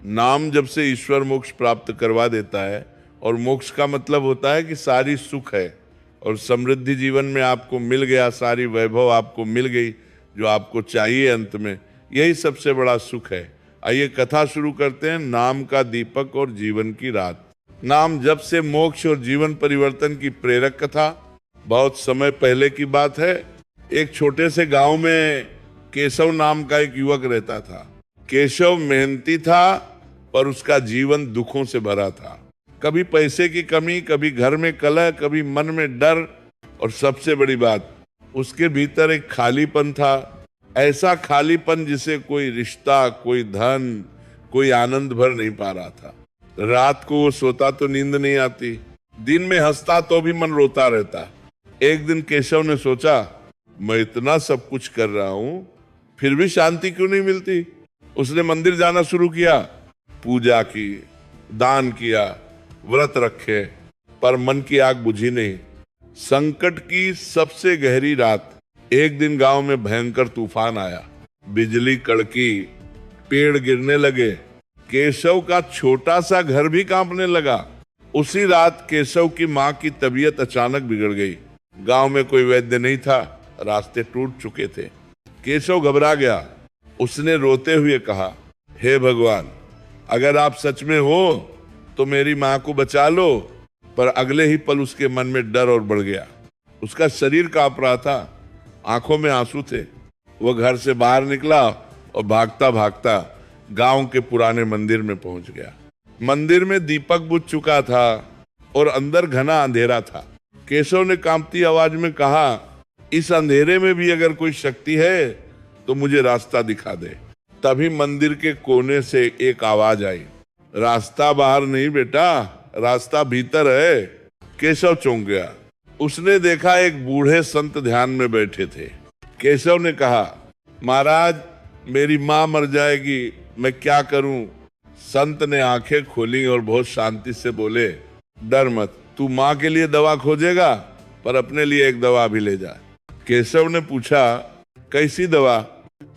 नाम जब से ईश्वर मोक्ष प्राप्त करवा देता है, और मोक्ष का मतलब होता है कि सारी सुख है और समृद्धि जीवन में आपको मिल गया, सारी वैभव आपको मिल गई जो आपको चाहिए अंत में, यही सबसे बड़ा सुख है। आइए कथा शुरू करते हैं, नाम का दीपक और जीवन की रात। नाम जब से मोक्ष और जीवन परिवर्तन की प्रेरक कथा। बहुत समय पहले की बात है। एक छोटे से गांव में केशव नाम का एक युवक रहता था। केशव मेहनती था, पर उसका जीवन दुखों से भरा था। कभी पैसे की कमी, कभी घर में कलह, कभी मन में डर, और सबसे बड़ी बात, उसके भीतर एक खालीपन था। ऐसा खालीपन जिसे कोई रिश्ता, कोई धन, कोई आनंद भर नहीं पा रहा था। रात को वो सोता तो नींद नहीं आती, दिन में हंसता तो भी मन रोता रहता। एक दिन केशव ने सोचा, मैं इतना सब कुछ कर रहा हूं, फिर भी शांति क्यों नहीं मिलती। उसने मंदिर जाना शुरू किया, पूजा की, दान किया, व्रत रखे, पर मन की आग बुझी नहीं। संकट की सबसे गहरी रात, एक दिन गांव में भयंकर तूफान आया। बिजली कड़की, पेड़ गिरने लगे, केशव का छोटा सा घर भी कांपने लगा। उसी रात केशव की मां की तबीयत अचानक बिगड़ गई। गांव में कोई वैद्य नहीं था, रास्ते टूट चुके थे। केशव घबरा गया। उसने रोते हुए कहा, हे भगवान, अगर आप सच में हो तो मेरी मां को बचा लो। पर अगले ही पल उसके मन में डर और बढ़ गया। उसका शरीर कांप रहा था, आंखों में आंसू थे। वह घर से बाहर निकला और भागता भागता गांव के पुराने मंदिर में पहुंच गया। मंदिर में दीपक बुझ चुका था और अंदर घना अंधेरा था। केशव ने कांपती आवाज में कहा, इस अंधेरे में भी अगर कोई शक्ति है तो मुझे रास्ता दिखा दे। तभी मंदिर के कोने से एक आवाज आई, रास्ता बाहर नहीं बेटा, रास्ता भीतर है। केशव चौंक गया। उसने देखा एक बूढ़े संत ध्यान में बैठे थे। केशव ने कहा, महाराज, मेरी मां मर जाएगी, मैं क्या करूं। संत ने आंखें खोली और बहुत शांति से बोले, डर मत, तू मां के लिए दवा खोजेगा, पर अपने लिए एक दवा भी ले जा। केशव ने पूछा, कैसी दवा।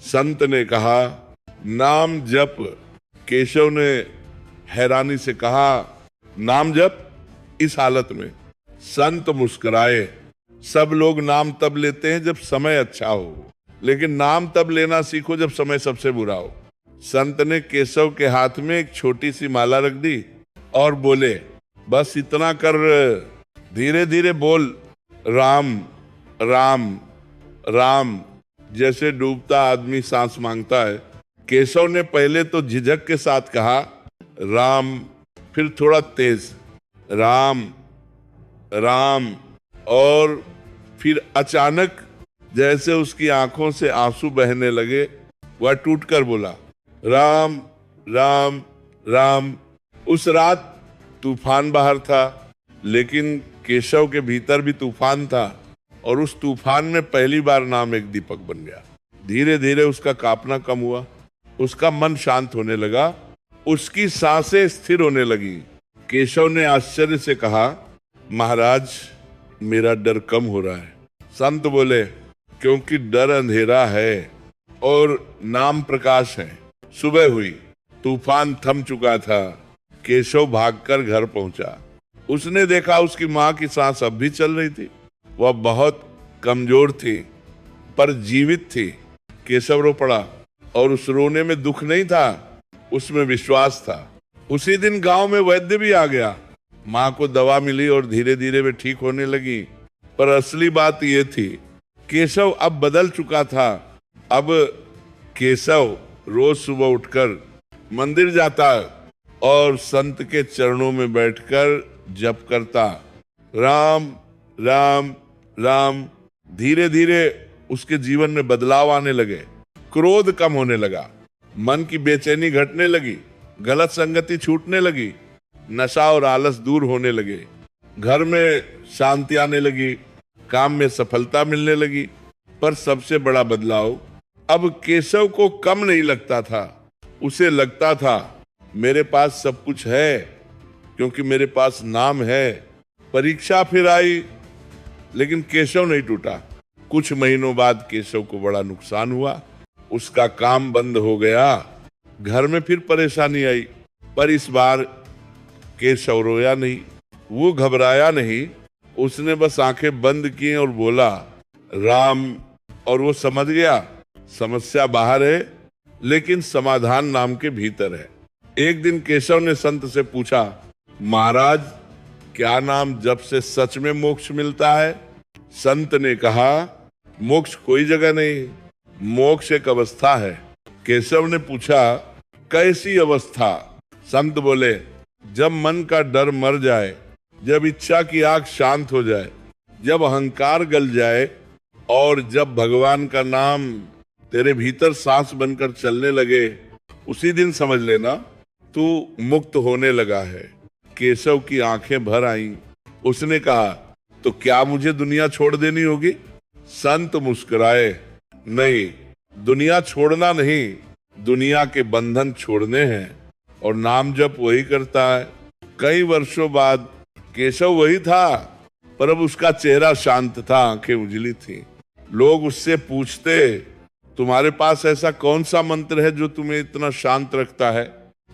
संत ने कहा, नाम जप। केशव ने हैरानी से कहा, नाम जप, इस हालत में। संत मुस्कुराए। सब लोग नाम तब लेते हैं जब समय अच्छा हो, लेकिन नाम तब लेना सीखो जब समय सबसे बुरा हो। संत ने केशव के हाथ में एक छोटी सी माला रख दी और बोले, बस इतना कर, धीरे धीरे बोल, राम राम राम, जैसे डूबता आदमी सांस मांगता है। केशव ने पहले तो झिझक के साथ कहा, राम, फिर थोड़ा तेज, राम राम, और फिर अचानक जैसे उसकी आंखों से आंसू बहने लगे, वह टूटकर बोला, राम राम राम। उस रात तूफान बाहर था, लेकिन केशव के भीतर भी तूफान था, और उस तूफान में पहली बार नाम एक दीपक बन गया। धीरे धीरे उसका कांपना कम हुआ, उसका मन शांत होने लगा, उसकी सांसें स्थिर होने लगी। केशव ने आश्चर्य से कहा, महाराज, मेरा डर कम हो रहा है। संत बोले, क्योंकि डर अंधेरा है और नाम प्रकाश है। सुबह हुई, तूफान थम चुका था। केशव भागकर घर पहुंचा। उसने देखा उसकी मां की सांस अब भी चल रही थी। वह बहुत कमजोर थी, पर जीवित थी। केशव रो पड़ा, और उस रोने में दुख नहीं था, उसमें विश्वास था। उसी दिन गांव में वैद्य भी आ गया। मां को दवा मिली और धीरे धीरे वे ठीक होने लगी। पर असली बात यह थी, केशव अब बदल चुका था। अब केशव रोज सुबह उठकर मंदिर जाता और संत के चरणों में बैठकर जप करता, राम राम राम। धीरे धीरे उसके जीवन में बदलाव आने लगे। क्रोध कम होने लगा, मन की बेचैनी घटने लगी, गलत संगति छूटने लगी, नशा और आलस दूर होने लगे, घर में शांति आने लगी, काम में सफलता मिलने लगी। पर सबसे बड़ा बदलाव, अब केशव को कम नहीं लगता था, उसे लगता था मेरे पास सब कुछ है, क्योंकि मेरे पास नाम है। परीक्षा फिर आई, लेकिन केशव नहीं टूटा। कुछ महीनों बाद केशव को बड़ा नुकसान हुआ, उसका काम बंद हो गया, घर में फिर परेशानी आई। पर इस बार केशव रोया नहीं, वो घबराया नहीं। उसने बस आंखें बंद की और बोला राम, और वो समझ गया समस्या बाहर है लेकिन समाधान नाम के भीतर है। एक दिन केशव ने संत से पूछा, महाराज क्या नाम जप से सच में मोक्ष मिलता है? संत ने कहा, मोक्ष कोई जगह नहीं, मोक्ष एक अवस्था है। केशव ने पूछा, कैसी अवस्था? संत बोले, जब मन का डर मर जाए, जब इच्छा की आग शांत हो जाए, जब अहंकार गल जाए और जब भगवान का नाम तेरे भीतर सांस बनकर चलने लगे, उसी दिन समझ लेना तू मुक्त होने लगा है। केशव की आंखें भर आईं। उसने कहा, तो क्या मुझे दुनिया छोड़ देनी होगी? संत मुस्कुराए, नहीं, दुनिया छोड़ना नहीं, दुनिया के बंधन छोड़ने हैं, और नाम जप वही करता है। कई वर्षों बाद केशव वही था, पर अब उसका चेहरा शांत था, आंखें उजली थी। लोग उससे पूछते, तुम्हारे पास ऐसा कौन सा मंत्र है जो तुम्हें इतना शांत रखता है?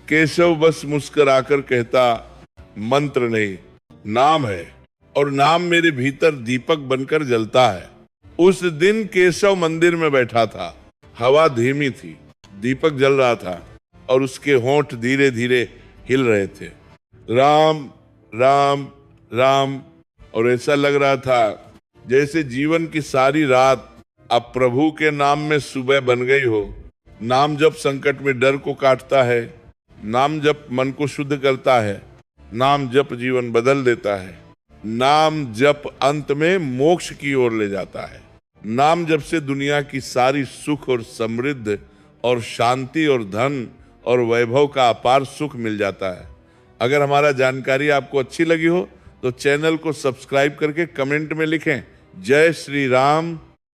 केशव बस मुस्कुराकर कहता, मंत्र नहीं, नाम है, और नाम मेरे भीतर दीपक बनकर जलता है। उस दिन केशव मंदिर में बैठा था, हवा धीमी थी, दीपक जल रहा था और उसके होंठ धीरे धीरे हिल रहे थे। राम राम राम, और ऐसा लग रहा था जैसे जीवन की सारी रात अब प्रभु के नाम में सुबह बन गई हो। नाम जप संकट में डर को काटता है, नाम जप मन को शुद्ध करता है, नाम जप जीवन बदल देता है, नाम जप अंत में मोक्ष की ओर ले जाता है। नाम जप से दुनिया की सारी सुख और समृद्धि और शांति और धन और वैभव का अपार सुख मिल जाता है। अगर हमारा जानकारी आपको अच्छी लगी हो तो चैनल को सब्सक्राइब करके कमेंट में लिखें, जय श्री राम।